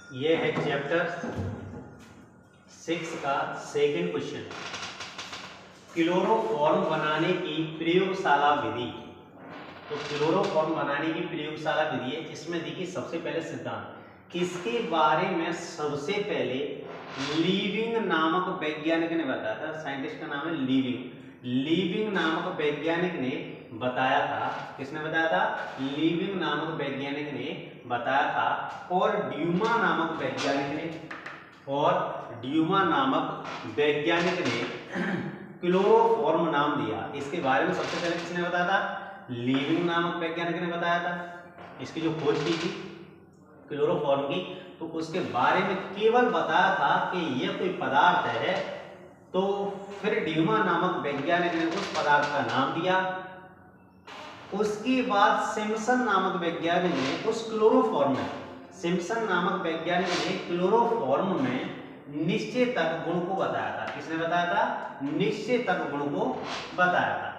ये है चैप्टर 6 का सेकंड क्वेश्चन, क्लोरोफॉर्म बनाने की प्रयोगशाला विधि। तो क्लोरोफॉर्म बनाने की प्रयोगशाला विधि है। इसमें देखिए सबसे पहले सिद्धांत, इसके बारे में सबसे पहले लीविंग नामक वैज्ञानिक ने बताया था। साइंटिस्ट का नाम है लीविंग नामक वैज्ञानिक ने बताया था। किसने बताया था? लीविंग नामक वैज्ञानिक ने बताया था। और ड्यूमा नामक वैज्ञानिक ने क्लोरोफॉर्म नाम दिया। इसके बारे में सबसे पहले किसने बताया था? लीविंग नामक वैज्ञानिक ने बताया था। इसकी जो खोज की थी क्लोरोफॉर्म की, तो उसके बारे में केवल बताया था कि यह कोई पदार्थ है। तो फिर ड्यूमा नामक वैज्ञानिक ने उस पदार्थ का नाम दिया। उसके बाद सिम्पसन नामक वैज्ञानिक ने क्लोरोफॉर्म में निश्चयतक गुण को बताया था। किसने बताया था? निश्चयतक गुण को बताया था।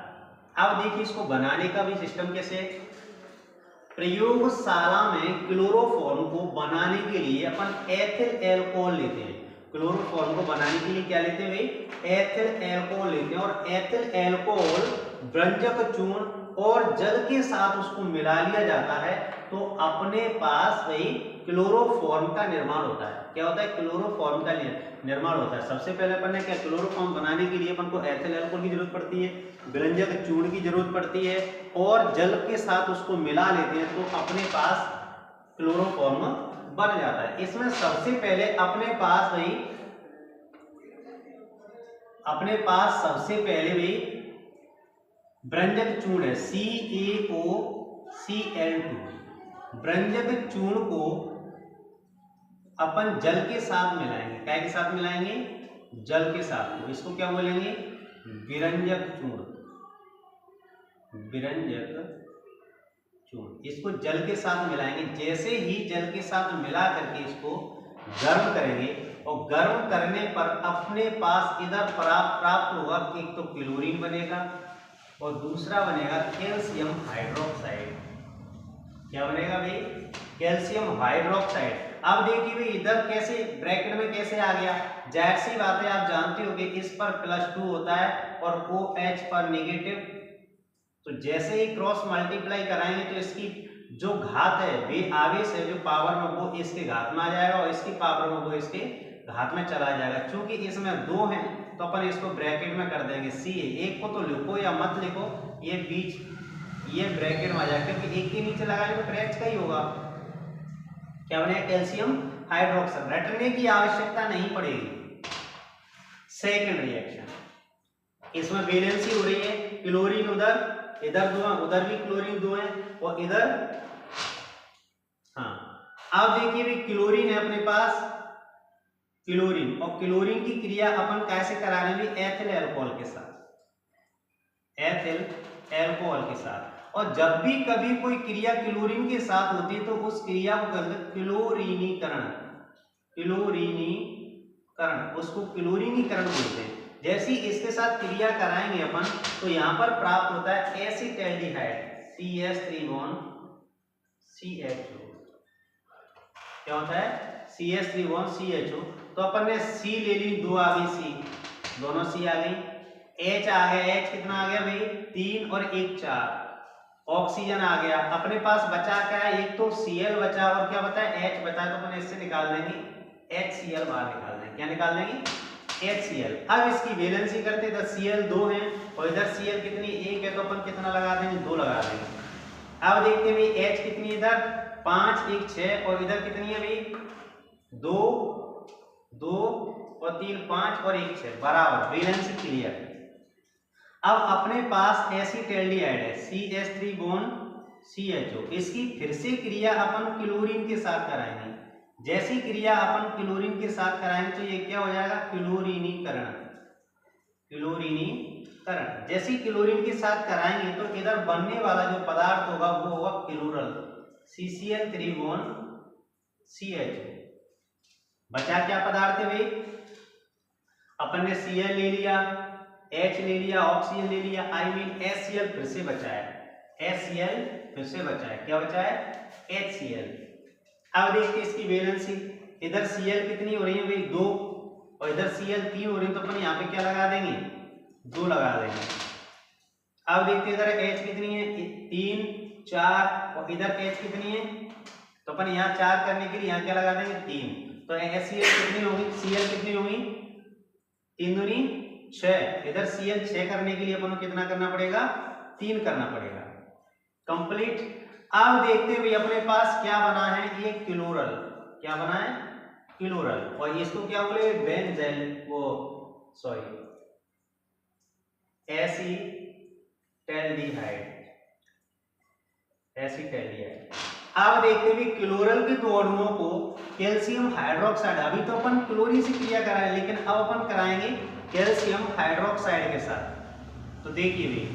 अब देखिए इसको बनाने का भी सिस्टम कैसे है। प्रयोगशाला में क्लोरोफॉर्म को बनाने के लिए अपन एथिल एल्कोहल लेते हैं। क्लोरोफॉर्म को बनाने के लिए क्या लेते हैं भाई? एथिल एल्कोहल लेते हैं। और एथिल एल्कोहल व्यंजक चूर्ण और जल के साथ उसको मिला लिया जाता है, तो अपने पास वही क्लोरोफॉर्म का निर्माण होता है। क्या होता है? क्लोरोफॉर्म का निर्माण होता है। सबसे पहले अपन ने क्या, क्लोरोफॉर्म बनाने के लिए अपन को एथिल एल्कोहल की जरूरत पड़ती है, व्यंजक चूर्ण की जरूरत पड़ती है, और जल के साथ उसको मिला लेते हैं, तो अपने पास क्लोरोफॉर्म बन जाता है। इसमें सबसे पहले अपने पास सबसे पहले भी व्यंजक चूर्ण है CaOCl2। व्यंजक चूर्ण को अपन जल के साथ मिलाएंगे। क्या के साथ मिलाएंगे? जल के साथ। इसको क्या बोलेंगे? विरंजक चूर्ण। इसको जल के साथ मिलाएंगे। जैसे ही जल के साथ मिला करके इसको गर्म करेंगे, और गर्म करने पर अपने पास इधर प्राप्त होगा, एक तो क्लोरीन बनेगा और दूसरा बनेगा कैल्शियम हाइड्रोक्साइड। क्या बनेगा भाई? Calcium hydroxide. अब देखिए भाई इधर कैसे ब्रैकेट में कैसे आ गया? जाहिर सी बात है, आप जानते हो कि इस पर +2 होता है और OH पर नेगेटिव। तो जैसे ही क्रॉस मल्टीप्लाई कराएंगे तो इसकी जो घात है, वे आवेश है जो पावर में, वो इसके घात में आ जाएगा, और इसकी पावर में वो इसके घात में चला जाएगा। क्योंकि इसमें 2 हैं तो अपन इसको ब्रैकेट में कर देंगे। Ca एक को तो लिखो या मत लिखो, ये बीच ये ब्रैकेट में आ जाएगा, क्योंकि एक के नीचे लगाएंगे तो ट्रेच का ही होगा। क्या बनेगा? Calcium hydroxide. रटने की आवश्यकता नहीं पड़ेगी। सेकंड रिएक्शन, इसमें वैलेंसी हो रही है, क्लोरीन इधर 2 है, उधर भी क्लोरीन 2 है, और इधर अब देखिए भी क्लोरीन है अपने पास, क्लोरीन, और क्लोरीन की क्रिया अपन कैसे करा रहे हैं? एथिल एल्कोहल के साथ। और जब भी कभी कोई क्रिया क्लोरीन के साथ होती है तो उस क्रिया को कहते हैं क्लोरीनीकरण। उसको क्लोरीनीकरण बोलते हैं। जैसे ही इसके साथ क्रिया कराएंगे अपन, तो यहां पर प्राप्त होता है एसिटाल्डिहाइड CH3 बॉन्ड CHO। क्या होता है? CH3 bond CHO। तो अपन ने C ले ली, 2 आ गई C, दोनों C आ गई। H आ गया, H कितना आ गया भाई? 3 और 1 4। ऑक्सीजन आ गया। अपने पास बचा क्या है? एक तो Cl बचा, और क्या बता है? H बचा। तो अपन इससे निकाल देंगे HCl, बाहर निकाल देंगे। क्या निकाल देंगे? HCl। अब इसकी वैलेंसी करते हैं, तो Cl 2 है और इधर Cl कितनी? 1 है, तो अपन कितना लगा देंगे? 2 लगा देंगे। अब देखते हैं भाई H कितनी है इधर? 5 1 6, और इधर कितनी है भाई? 2 2 और 3 5 और 1 6, बराबर। Valency clear. अब अपने पास एसिटाल्डिहाइड है CH3 बॉन्ड CHO। इसकी फिर से क्रिया अपन क्लोरीन के साथ कराएंगे। जैसी क्रिया अपन क्लोरीन के साथ कराएंगे तो ये क्या हो जाएगा? क्लोरीनीकरण। जैसे क्लोरीन के साथ कराएंगे तो इधर बनने वाला जो पदार्थ होगा वो होगा क्लोरल CCl3 बॉन्ड CHO। बचा क्या पदार्थ है भाई? अपन ने Cl ले लिया, H ले लिया, ऑक्सीजन ले लिया, HCl फिर से बचा है। क्या बचा है? HCl। अब देखिए इसकी वैलेंसी, इधर Cl कितनी हो रही है भाई 2 और इधर Cl 3 हो रही है, तो अपन यहाँ पे क्या लगा देंगे 2 लगा देंगे। अब देखते हैं इधर H कितनी है 3 4 और इधर H कितनी है, तो अपन यहाँ 4 करने के लिए यहाँ क्या लगा देंगे 3, तो HCl कितनी होगी Cl कितनी होगी 3 दूनी 6, इधर Cl 6 करने के लिए अपन को कितना करना पड़ेगा 3 करना पड़ेगा। कंप्लीट। अब देखते हैं भाई अपने पास क्या बना है, ये क्लोरल, क्या बना है क्लोरल, और इसको क्या बोले बेंजेल, वो सॉरी एसीटैल्डिहाइड, एसीटैल्डिहाइड। अब देखते हैं क्लोरल के दो अणुओं को कैल्शियम हाइड्रोक्साइड, अभी तो अपन क्लोरीन से क्रिया कराए लेकिन अब अपन कराएंगे कैल्शियम हाइड्रोक्साइड के साथ। तो देखिए भाई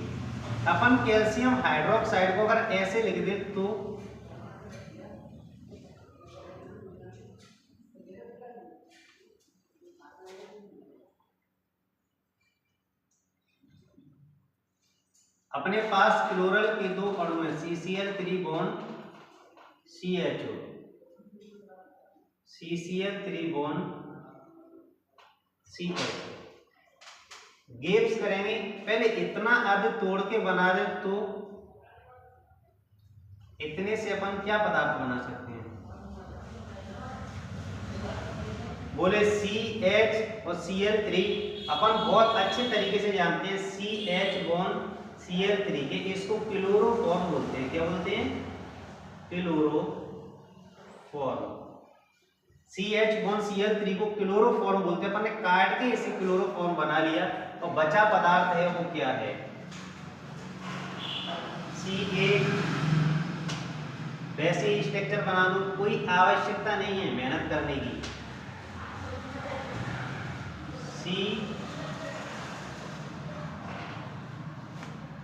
अपन कैल्शियम हाइड्रोक्साइड को अगर ऐसे लिख दे तो अपने पास क्लोरल के दो अणु हैं CCl3 bond CHO, CCl3 bond CHO। Gaps करेंगे, पहले इतना अर्ध तोड़ के बना दे तो इतने से अपन क्या पदार्थ बना सकते हैं, बोले CH और Cl3 अपन बहुत अच्छे तरीके से जानते हैं, CH बॉन्ड Cl3 के इसको क्लोरोफॉर्म बोलते हैं, क्या बोलते हैं क्लोरोफॉर्म। CH बॉन्ड Cl3 को क्लोरोफॉर्म बोलते हैं, अपन ने काट के इसे क्लोरोफॉर्म बना लिया और बचा पदार्थ है वो क्या है Ca। वैसे ही स्ट्रक्चर बना दो, कोई आवश्यकता नहीं है मेहनत करने की।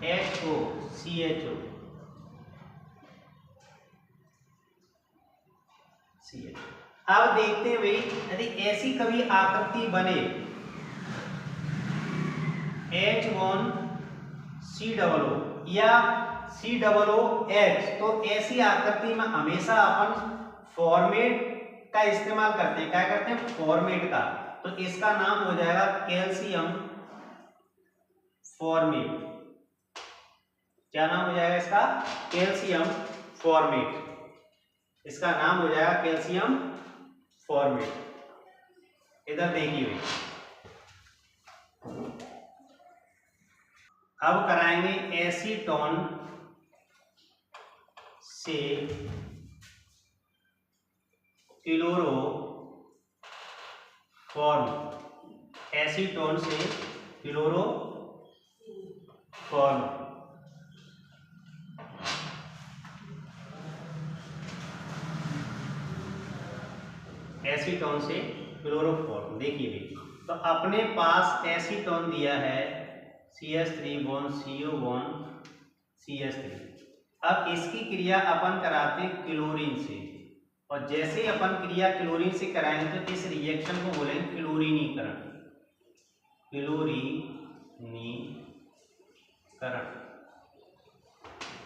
CHO CHO CH। अब देखते हैं भाई यदि ऐसी कभी आकृति बने H1COO या COOH, तो ऐसी आकृति में हमेशा अपन फॉर्मेट का इस्तेमाल करते हैं, क्या करते हैं फॉर्मेट का, तो इसका नाम हो जाएगा कैल्शियम फॉर्मेट। क्या नाम हो जाएगा इसका कैल्शियम फॉर्मेट, इसका नाम हो जाएगा कैल्शियम फॉर्मेट। इधर देखिए अब कराएंगे एसीटोन से क्लोरोफॉर्म, एसीटोन से क्लोरोफॉर्म। एसीटोन से क्लोरोफॉर्म। देखिए भी तो अपने पास एसीटोन दिया है CH3 bond CO bond CH3। अब इसकी क्रिया अपन कराते हैं क्लोरीन से, और जैसे ही अपन क्रिया क्लोरीन से कराएंगे तो इस रिएक्शन को बोलेंगे क्लोरीनीकरण, क्लोरीनीकरण,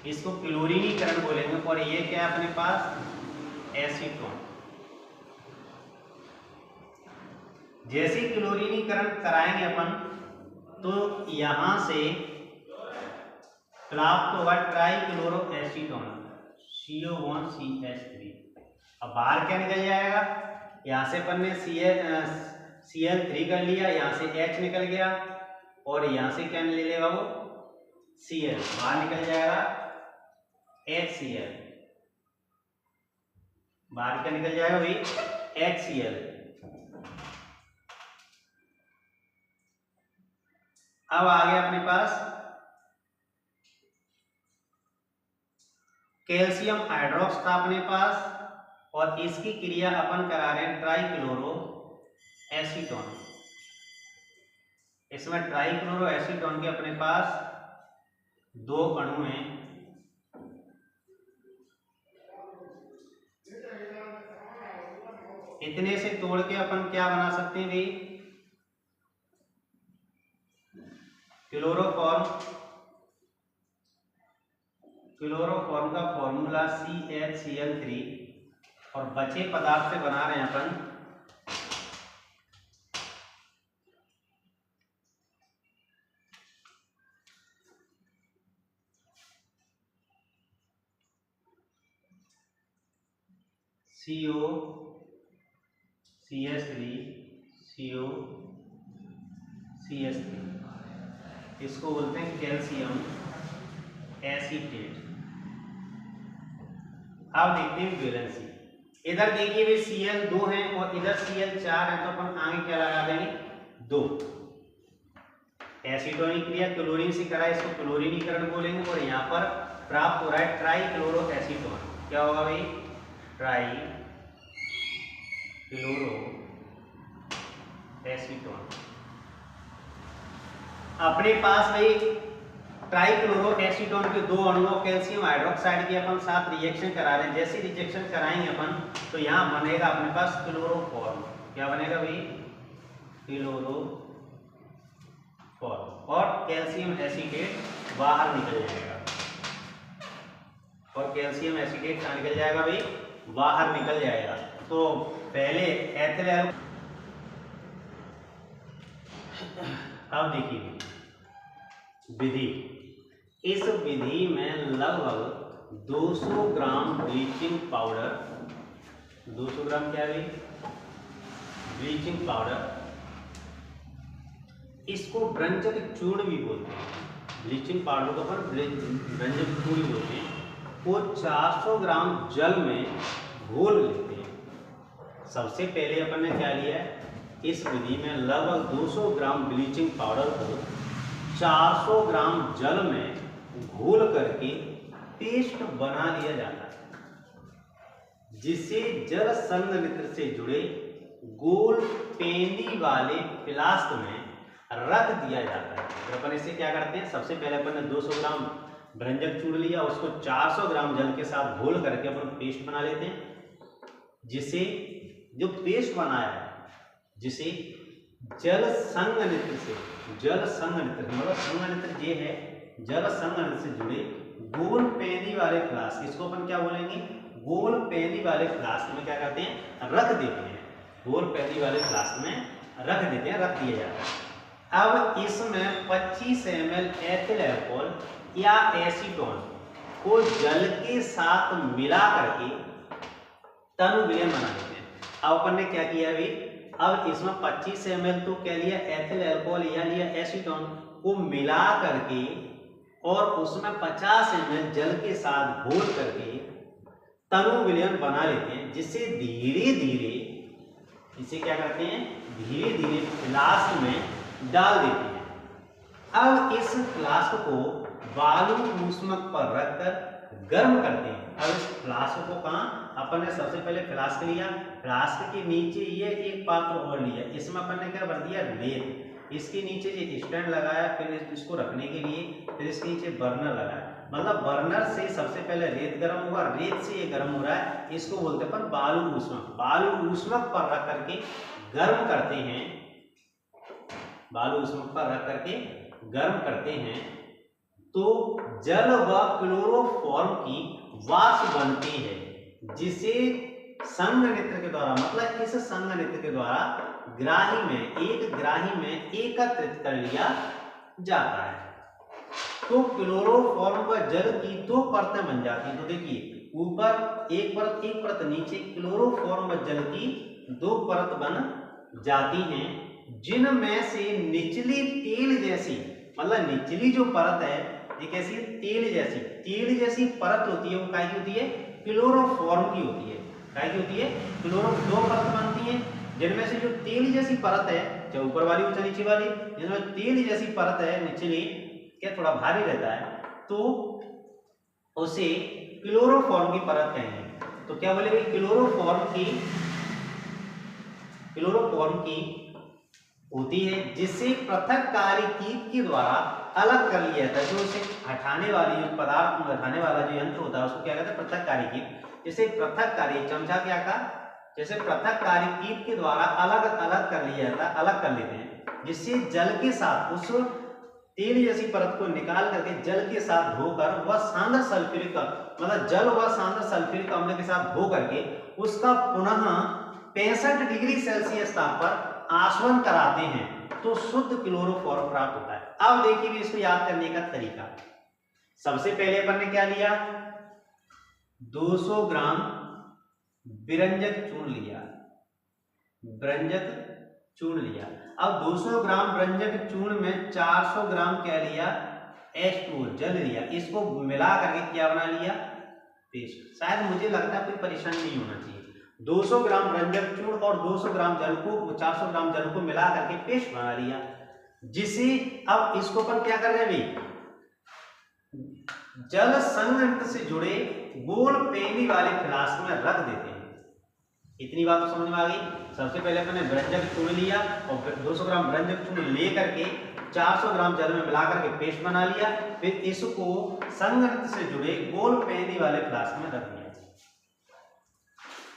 इसको क्लोरीनीकरण बोलेंगे। और ये क्या है अपने पास एसीटोन। जैसे क्लोरीनीकरण कराएंगे अपन तो यहां से प्राप्त होगा ट्राइक्लोरो एसीटोन CO1CH3। अब बाहर क्या निकल जाएगा, यहां से अपन ने Cl3 कर लिया, यहां से H निकल गया और यहां से क्या ले लेगा वो Cl, बाहर निकल जाएगा HCl, बाहर क्या निकल जाएगा भाई HCl। अब आ गया अपने पास कैल्शियम हाइड्रोक्स था अपने पास, और इसकी क्रिया अपन करा रहे हैं ट्राइक्लोरो एसीटोन। इसमें ट्राइक्लोरो एसीटोन के अपने पास दो अणु हैं, इतने से तोड़ के अपन क्या बना सकते हैं भाई क्लोरोफॉर्म। क्लोरोफॉर्म का फॉर्मूला CHCl3 और बचे पदार्थ से बना रहे हैं अपन CO CH3 CO CH3, इसको बोलते हैं कैल्शियम एसीटेट। अब देखते हैं वैलेंसी। इधर देखिए भी Cl 2 है और इधर Cl 4 है, तो अपन आगे क्या लगा देंगे 2। एसीटोनिक क्रिया क्लोरीन से करा, इसको क्लोरीनीकरण बोलेंगे। और यहाँ पर प्राप्त हो रहा है ट्राई क्लोरो एसीटोन। क्या होगा भाई? Try chloro acetone. अपने पास भाई ट्राइक्लोरो एसीटोन के 2 अणुओं कैल्शियम हाइड्रोक्साइड की अपन साथ रिएक्शन करा रहे हैं। जैसे रिएक्शन कराएंगे अपन तो यहाँ बनेगा अपने पास क्लोरोफॉर्म। क्या बनेगा भाई? क्लोरोफॉर्म। और कैल्शियम एसीटेट बाहर निकल जाएगा। और कैल्शियम एसीटेट कहाँ निकल जाएगा भाई? बाहर निकल जाएगा। तो पहले एथिल, अब देखिए विधि। इस विधि में लगभग 200 ग्राम ब्लीचिंग पाउडर, 200 ग्राम क्या है? ब्लीचिंग पाउडर, इसको ब्रंजक चूर्ण भी बोलते हैं। ब्लीचिंग पाउडर को अपन ब्रंजक चूर्ण बोलते हैं। वो 400 ग्राम जल में घोल लेते हैं। सबसे पहले अपन ने क्या लिया है? इस विधि में लगभग 200 ग्राम ब्लीचिंग पाउडर को 400 ग्राम जल में घोल करके पेस्ट बना लिया जाता है, जिसे जल संघनित्र से जुड़े गोल पेंदी वाले फ्लास्क में रख दिया जाता है। तो अपन इसे क्या करते हैं? सबसे पहले अपन ने 200 ग्राम भ्रंजक चूर्ण लिया, उसको 400 ग्राम जल के साथ घोल करके अपन पेस्ट बना लेते हैं, जिसे जो पेस्ट बनाया है जिसे जल संघनित्र से, जल संघनित्र मतलब संघनित्र ये है जल संघनित्र से जुड़े गोल पेंदी वाले फ्लास्क, इसको अपन क्या बोलेंगे? गोल पेंदी वाले फ्लास्क में क्या करते हैं? रख देते हैं। गोल पेंदी वाले फ्लास्क में रख देते हैं, रख दिया जाता है। अब इसमें 25 ml एथिल अल्कोहल या एसीटोन को जल के साथ मिला करके तनु विलयन बना देते हैं। अब अपन ने क्या किया अभी? अब इसमें 25 ml तो क्या लिया? एथिल अल्कोहल या लिया एसीटोन को मिला करके और उसमें 50 ml जल के साथ घोल करके तनु विलयन बना लेते हैं, जिससे धीरे धीरे इसे क्या करते हैं? धीरे धीरे फ्लास्क में डाल देते हैं। अब इस फ्लास्क को बालू ऊष्मक पर रखकर गर्म करते हैं। अब इस फ्लास्क को कहाँ? अपन ने सबसे पहले फ्लास्क लिया, फ्लास्क के नीचे ये एक पात्र और लिया, इसमें अपन ने क्या भर दिया? रेत। इसके नीचे ये स्टैंड लगाया, फिर इसको रखने के लिए फिर इसके नीचे बर्नर लगाया। मतलब बर्नर से सबसे पहले रेत गर्म हुआ, रेत से ये गर्म हो रहा है, इसको बोलते हैं अपन बालू ऊष्मक। बालू ऊष्मक पर रख करके गर्म करते हैं, बालू ऊष्मक पर रख करके गर्म करते हैं, तो जल व क्लोरोफॉर्म की वाष्प बनती है, जिसे संघनित्र के द्वारा, मतलब इस संघनित्र के द्वारा ग्राही में, एक ग्राही में एकत्रित कर लिया जाता है। तो क्लोरोफॉर्म व जल की 2 परतें बन जाती हैं। तो देखिए ऊपर एक परत नीचे क्लोरोफॉर्म व जल की 2 परत बन जाती हैं, जिनमें से निचली तेल जैसी, मतलब निचली जो परत है ये कैसी है? तेल जैसी परत होती है, वो क्या की होती है? क्लोरोफॉर्म की होती है। क्या की होती है? क्लोरो 2 परत बनती है, जिनमें से जो तेल जैसी परत है, चाहे ऊपर वाली हो चाहे नीचे वाली, जिसमें तेल जैसी परत है निचली, क्या थोड़ा भारी रहता है, तो उसे क्लोरोफॉर्म की परत कहेंगे। तो क्या बोलेंगे? क्लोरोफॉर्म की होती है, जिसे पृथक्कारी कीट के द्वारा अलग कर लिया जाता है। जो उसे हटाने वाली, जो पदार्थ हटाने वाला जो यंत्र होता है, उसको क्या कहते हैं? पृथक्कारी कीट। जैसे पृथक्कारी चमचा क्या का, जैसे पृथक्कारी कीट के द्वारा अलग अलग कर लिया जाता है, अलग कर लेते हैं, जिससे जल के साथ उस तेल जैसी परत को निकाल करके जल के साथ धोकर वह सांद्र सल्फ्यूरिक मतलब जल व सांद्र सल्फ्यूरिक अम्ल के साथ धो करके उसका पुनः 65 डिग्री सेल्सियस ताप पर आसवन कराते हैं तो शुद्ध क्लोरोफॉर्म प्राप्त होता है। अब देखिए इसको याद करने का तरीका। सबसे पहले अपन ने क्या लिया, 200 ग्राम विरंजक चूर्ण लिया, विरंजक चूर्ण लिया। अब 200 ग्राम विरंजक चूर्ण में 400 ग्राम क्या लिया, H2O जल लिया। इसको मिला करके क्या बना लिया, पेस्ट। शायद मुझे लगता है कोई परेशानी नहीं होना चाहिए। 200 ग्राम विरंजक चूर्ण और 200 ग्राम जल को 400 ग्राम जल को मिला करके पेस्ट बना लिया, जिसे अब इसको अपन क्या कर रहे हैं, जल संयंत्र से जुड़े गोल पेनी वाले फ्लास्क में रख देते हैं। इतनी बात तो समझ में आ गई। सबसे पहले मैंने विरंजक चूर्ण लिया और 200 ग्राम विरंजक चूर्ण ले करके 400 ग्राम जल में मिला करके पेस्ट बना लिया, फिर इसको संयंत्र से जुड़े गोल पेनी वाले फ्लास्क में रख दिया।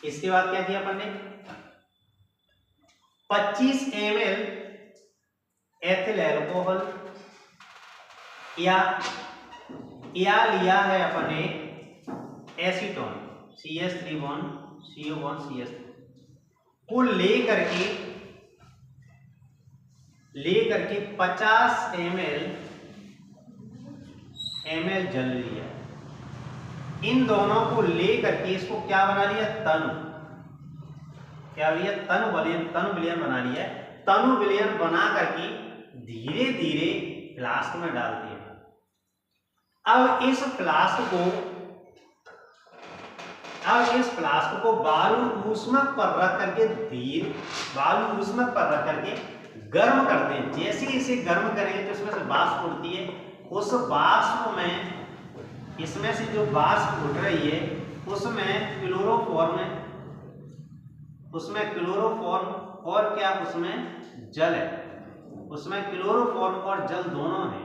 इसके बाद क्या किया अपन ने, 25 ml एथिल अल्कोहल या लिया है अपन ने एसीटोन CH3CO1 को ले करके 50 ml जल लिया। इन दोनों को ले करके इसको क्या बना लिया, तनु। क्या लिया, तनु विलयन बना लिया। तनु विलयन बना करके धीरे धीरे फ्लास्क में डालते हैं। अब इस फ्लास्क को बालू ऊष्मक पर रख करके गर्म करते हैं। जैसे इसे गर्म करेंगे तो इसमें से वाष्प उड़ती है। उस वाष्प में, इसमें से जो वाष्प उठ रही है उसमें क्लोरोफॉर्म और क्या, उसमें जल है। उसमें क्लोरोफॉर्म और जल दोनों है।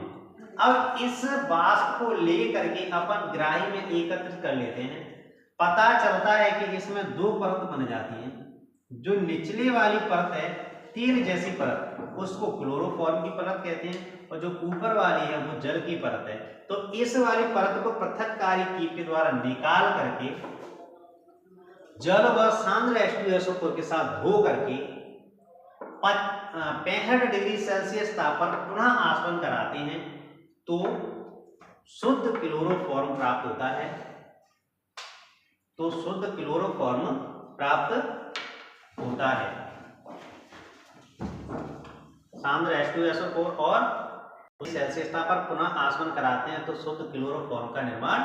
अब इस वाष्प को ले करके अपन ग्राही में एकत्रित कर लेते हैं। पता चलता है कि इसमें 2 परत बन जाती हैं। जो निचली वाली परत है, तेल जैसी परत, उसको क्लोरोफॉर्म की परत कहते हैं, और जो ऊपर वाली है वो जल की परत है। तो इस वाली परत को पृथक्कारी कीप के द्वारा निकाल करके जल व सांद्र H2SO4 के साथ धो करके 65 डिग्री सेल्सियस ताप पर पुनः आसवन कराते हैं तो शुद्ध क्लोरोफॉर्म प्राप्त होता है। सांद्र H2SO4 और सेल्सियस ताप पर पुनः आसवन कराते हैं तो शुद्ध क्लोरोफॉर्म का निर्माण